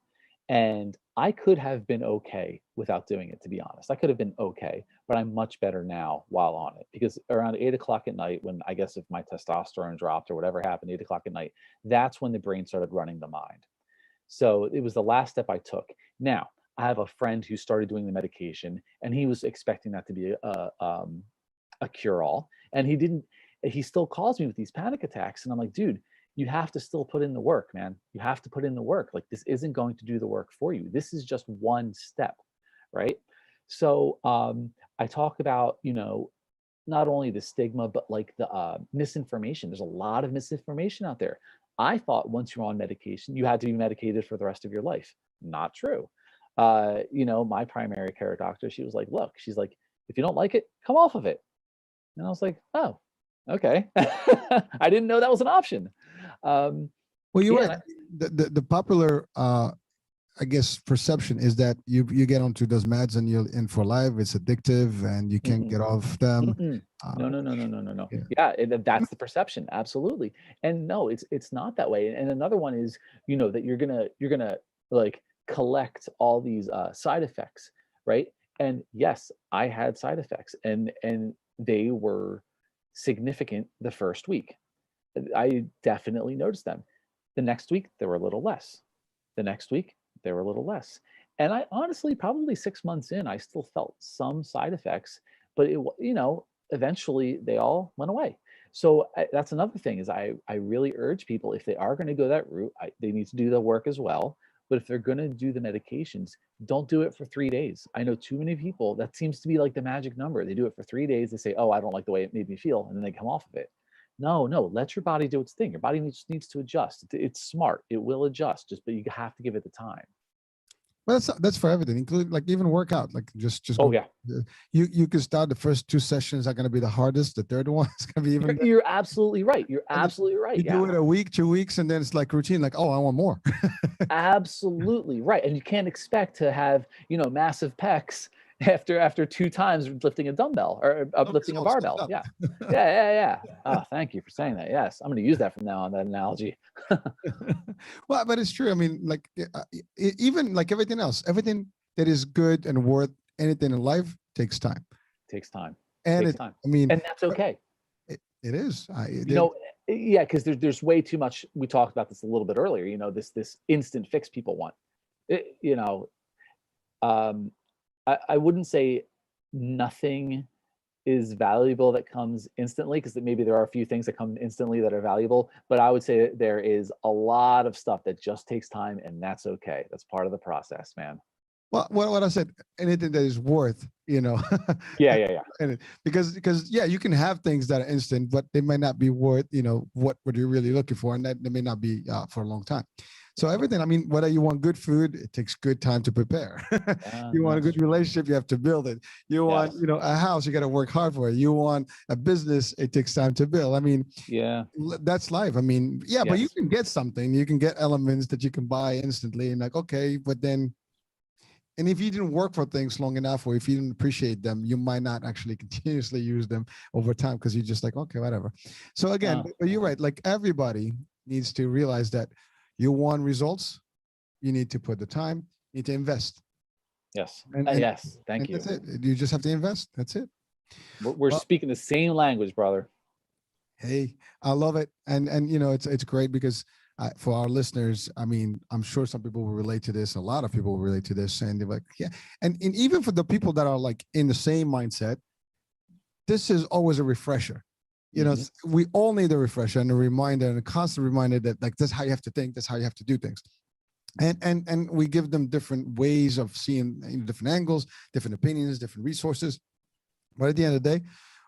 And I could have been okay without doing it, to be honest. I could have been okay, but I'm much better now while on it because around 8 o'clock at night, when I guess if my testosterone dropped or whatever happened, 8 o'clock at night, that's when the brain started running the mind. So it was the last step I took. Now, I have a friend who started doing the medication and he was expecting that to be a cure all. And he didn't, he still calls me with these panic attacks. And I'm like, dude, you have to still put in the work, man. You have to put in the work. Like this isn't going to do the work for you. This is just one step, right? So I talk about, not only the stigma, but like the misinformation. There's a lot of misinformation out there. I thought once you're on medication, you had to be medicated for the rest of your life. Not true. my primary care doctor, she was like, look, she's like, if you don't like it, come off of it. And I was like, oh, okay. I didn't know that was an option. Well, you're Yeah, right. The popular, I guess, perception is that you get onto those meds and you're in for life. It's addictive and you can't mm-mm, get off them. mm-mm. No, Uh, no, no, no, no, no, no. yeah. Yeah, that's the perception. Absolutely. And no, it's not that way. And another one is, that you're gonna like collect all these side effects, right? And yes, I had side effects, and they were significant the first week. I definitely noticed them. The next week, there were a little less. The next week, there were a little less. And I honestly, probably 6 months in, I still felt some side effects, but eventually they all went away. So that's another thing is I really urge people, if they are going to go that route, they need to do the work as well. But if they're going to do the medications, don't do it for 3 days. I know too many people, that seems to be like the magic number. They do it for 3 days. They say, oh, I don't like the way it made me feel. And then they come off of it. No, no, let your body do its thing. Your body needs to adjust. It's smart. It will adjust, but you have to give it the time. Well, that's for everything, including like even workout. Like just Oh go. yeah, You can start the first 2 sessions are going to be the hardest. The third one is going to be even. you're absolutely right. You're And absolutely right. you Yeah, do it a week, 2 weeks, and then it's like routine. Like, oh, I want more. absolutely right. And you can't expect to have massive pecs after 2 times lifting a dumbbell or lifting a barbell. Yeah, yeah. Oh, thank you for saying that. Yes, I'm going to use that from now on. That analogy. Well, but it's true. I mean, like even like everything else, everything that is good and worth anything in life takes time. Takes time. And Takes time. I mean, And that's okay. it is. Yeah, because there's way too much. We talked about this a little bit earlier. This instant fix people want. It, you know, um, I wouldn't say nothing is valuable that comes instantly, because maybe there are a few things that come instantly that are valuable, but I would say there is a lot of stuff that just takes time, and that's okay. That's part of the process, man. Well, what I said, anything that is worth, Yeah. and because yeah, you can have things that are instant, but they might not be worth, what you're really looking for, and that they may not be for a long time. So everything, I mean, whether you want good food, it takes good time to prepare. You want a good relationship, you have to build it. You want, Yes. a house, you got to work hard for it. You want a business, it takes time to build. I mean, Yeah. that's life. I mean, yeah, but you Yes. can get something, you can get elements that you can buy instantly, and like, okay, but then, and if you didn't work for things long enough, or if you didn't appreciate them, you might not actually continuously use them over time, because you're just like, okay, whatever. So again, but you're right. Like everybody needs to realize that you want results, you need to put the time, you need to invest. Yes. And Yes. Thank you. that's it. You just have to invest. That's it. We're Well, speaking the same language, brother. hey, I love it. And it's great because for our listeners, I mean, I'm sure some people will relate to this. A lot of people will relate to this, and they're like, yeah. And even for the people that are like in the same mindset, this is always a refresher. We all need a refresher and a reminder and a constant reminder that like, this is how you have to think, that's how you have to do things. And we give them different ways of seeing different angles, different opinions, different resources. But at the end of the day,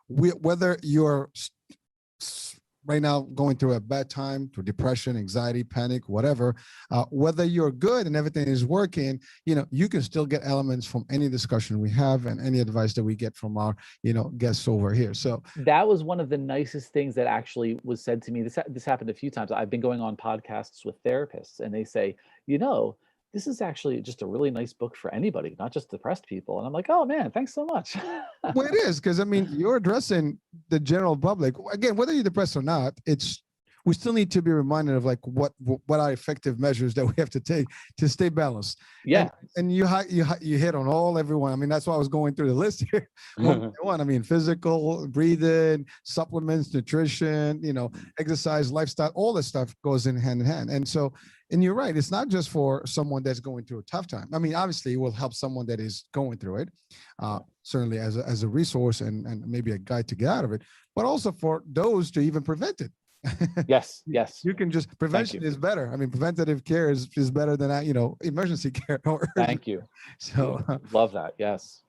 whether you're right now going through a bad time, through depression, anxiety, panic, whatever, whether you're good and everything is working, you can still get elements from any discussion we have and any advice that we get from our, guests over here. So That was one of the nicest things that actually was said to me. This happened a few times. I've been going on podcasts with therapists, and they say, this is actually just a really nice book for anybody, not just depressed people. And I'm like, oh man, thanks so much. well, it is, because I mean, you're addressing the general public. Again, whether you're depressed or not, we still need to be reminded of like what are effective measures that we have to take to stay balanced. Yeah. And you hit on everyone. I mean, that's why I was going through the list here. One, I mean, physical, breathing, supplements, nutrition, exercise, lifestyle, all this stuff goes in hand. And so, and you're right, it's not just for someone that's going through a tough time. I mean, obviously it will help someone that is going through it, certainly as a resource and maybe a guide to get out of it, but also for those to even prevent it. Yes. You can just, prevention is better. I mean, preventative care is better than emergency care. Thank you. So love that. Yes.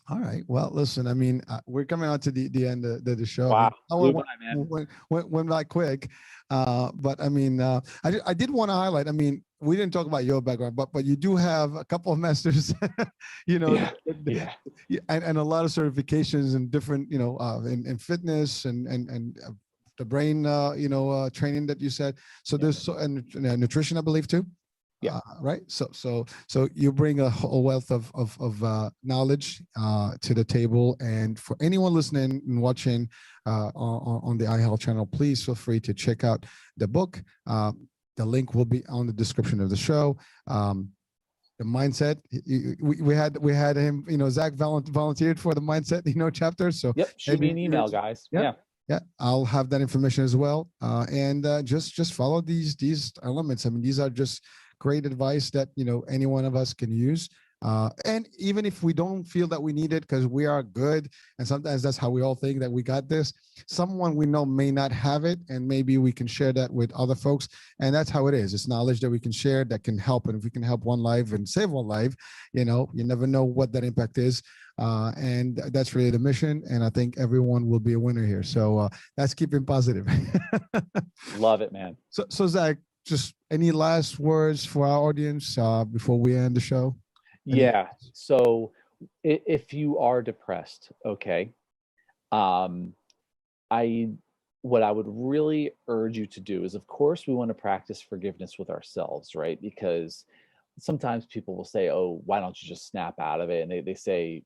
All right. Well, listen, I mean, we're coming on to the end of the show. I Wow, mean, blew by, man. went by quick. But I mean, I did want to highlight, I mean, we didn't talk about your background, but you do have a couple of masters, you know, Yeah, yeah, and a lot of certifications in different, in fitness and the brain, training that you said. So yeah, there's and nutrition, I believe, too. yeah. Right. So you bring a whole wealth of knowledge to the table. And for anyone listening and watching on the iHealth channel, please feel free to check out the book. The link will be on the description of the show. The mindset, we had him, Zach volunteered for the mindset, chapter. So Yep. Shoot me maybe an email, guys. yeah. Yeah. Yeah, I'll have that information as well. And just follow these elements. I mean, these are just great advice that any one of us can use. And even if we don't feel that we need it because we are good, and sometimes that's how we all think that we got this, someone we know may not have it, and maybe we can share that with other folks. And that's how it is. It's knowledge that we can share that can help. And if we can help one life and save one life, you never know what that impact is. And that's really the mission. And I think everyone will be a winner here. So let's keep it positive. Love it, man. So Zach, just any last words for our audience before we end the show? Yeah. So if you are depressed, okay, I what I would really urge you to do is, of course, we want to practice forgiveness with ourselves, right? Because sometimes people will say, "Oh, why don't you just snap out of it?" And they say,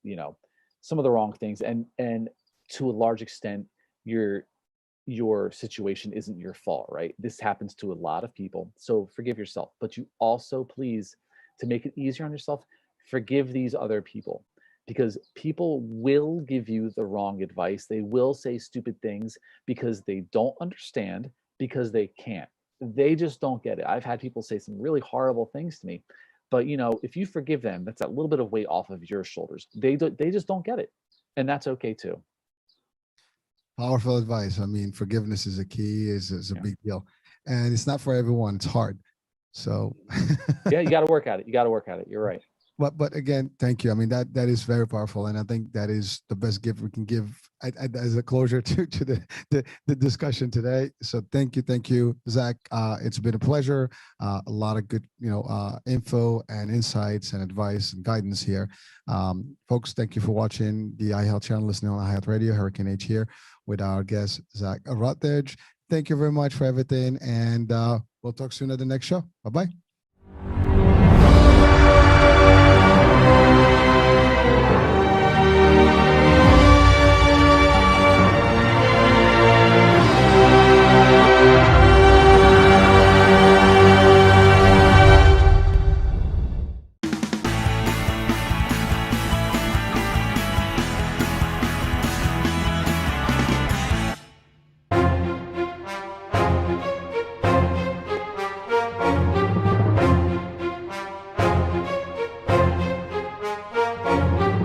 some of the wrong things, and to a large extent, your situation isn't your fault, right? This happens to a lot of people. So forgive yourself, but you also, please, to make it easier on yourself, forgive these other people, because people will give you the wrong advice. They will say stupid things because they don't understand, because they can't. They just don't get it. I've had people say some really horrible things to me, but if you forgive them, that's a little bit of weight off of your shoulders. They just don't get it, and that's okay too. Powerful advice. I mean, forgiveness is a key, is a Yeah. big deal. And it's not for everyone. It's hard. So Yeah, you got to work at it. You got to work at it. You're right. but again, thank you. I mean, that is very powerful, and I think that is the best gift we can give as a closure to the discussion today. So thank you, Zach. It's been a pleasure. A lot of good info and insights and advice and guidance here. Folks, thank you for watching the iHealth channel, listening on iHealth Radio. Hurricane H here with our guest Zack Rutledge. Thank you very much for everything, and we'll talk soon at the next show. Bye bye.